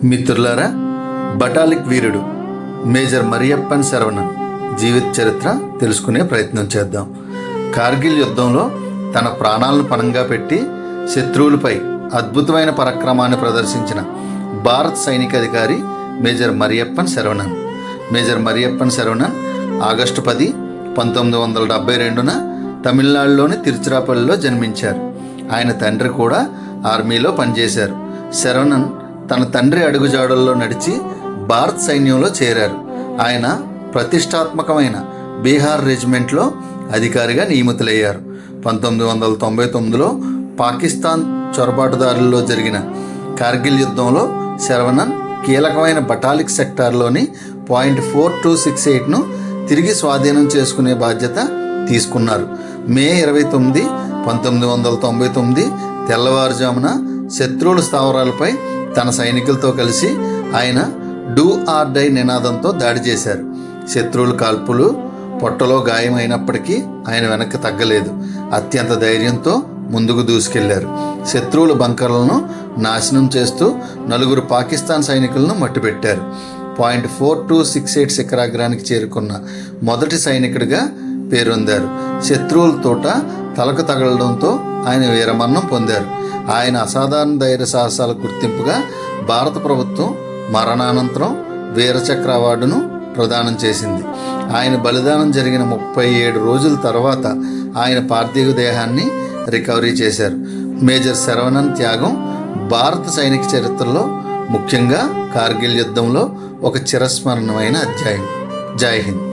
మిత్రులారా, బటాలిక్ వీరుడు మేజర్ మరియప్పన్ శరవణన్ జీవిత చరిత్ర తెలుసుకునే ప్రయత్నం చేద్దాం. కార్గిల్ యుద్ధంలో తన ప్రాణాలను పణంగా పెట్టి శత్రువులపై అద్భుతమైన పరాక్రమాన్ని ప్రదర్శించిన భారత సైనిక అధికారి major Mariyappan Saravanan. Major Mariyappan Saravanan August 10, 1972న తమిళనాడులోని తిరుచిరాపల్లిలో జన్మించారు. ఆయన తండ్రి కూడా ఆర్మీలో పనిచేశారు. శరవణన్ తన తండ్రి అడుగుజాడల్లో నడిచి భారత సైన్యంలో చేరారు. ఆయన ప్రతిష్టాత్మకమైన బీహార్ రెజిమెంట్లో అధికారిగా నియమితులయ్యారు. 1999లో పాకిస్తాన్ చొరబాటుదారుల్లో జరిగిన కార్గిల్ యుద్ధంలో శరవణన్ కీలకమైన బటాలిక్ సెక్టార్లోని పాయింట్ 4268ను తిరిగి స్వాధీనం చేసుకునే బాధ్యత తీసుకున్నారు. మే 29, 1999 తెల్లవారుజామున శత్రువుల స్థావరాలపై తన సైనికులతో కలిసి ఆయన డూ ఆర్ డై నినాదంతో దాడి చేశారు. శత్రువుల కాల్పులు పొట్టలో గాయమైనప్పటికీ ఆయన వెనక్కి తగ్గలేదు. అత్యంత ధైర్యంతో ముందుకు దూసుకెళ్లారు. శత్రువుల బంకర్లను నాశనం చేస్తూ 4 పాకిస్తాన్ సైనికులను మట్టిపెట్టారు. పాయింట్ 4268 శిఖరాగ్రానికి చేరుకున్న మొదటి సైనికుడిగా పేరొందారు. శత్రువుల తోట తలకు తగలడంతో ఆయన వీరమరణం పొందారు. ఆయన అసాధారణ ధైర్య సాహసాల గుర్తింపుగా భారత ప్రభుత్వం మరణానంతరం వీరచక్ర అవార్డును ప్రదానం చేసింది. ఆయన బలిదానం జరిగిన 37 రోజుల తర్వాత ఆయన పార్థివ దేహాన్ని రికవరీ చేశారు. మేజర్ శరవణన్ త్యాగం భారత సైనిక చరిత్రలో, ముఖ్యంగా కార్గిల్ యుద్ధంలో ఒక చిరస్మరణమైన అధ్యాయం. జై హింద్.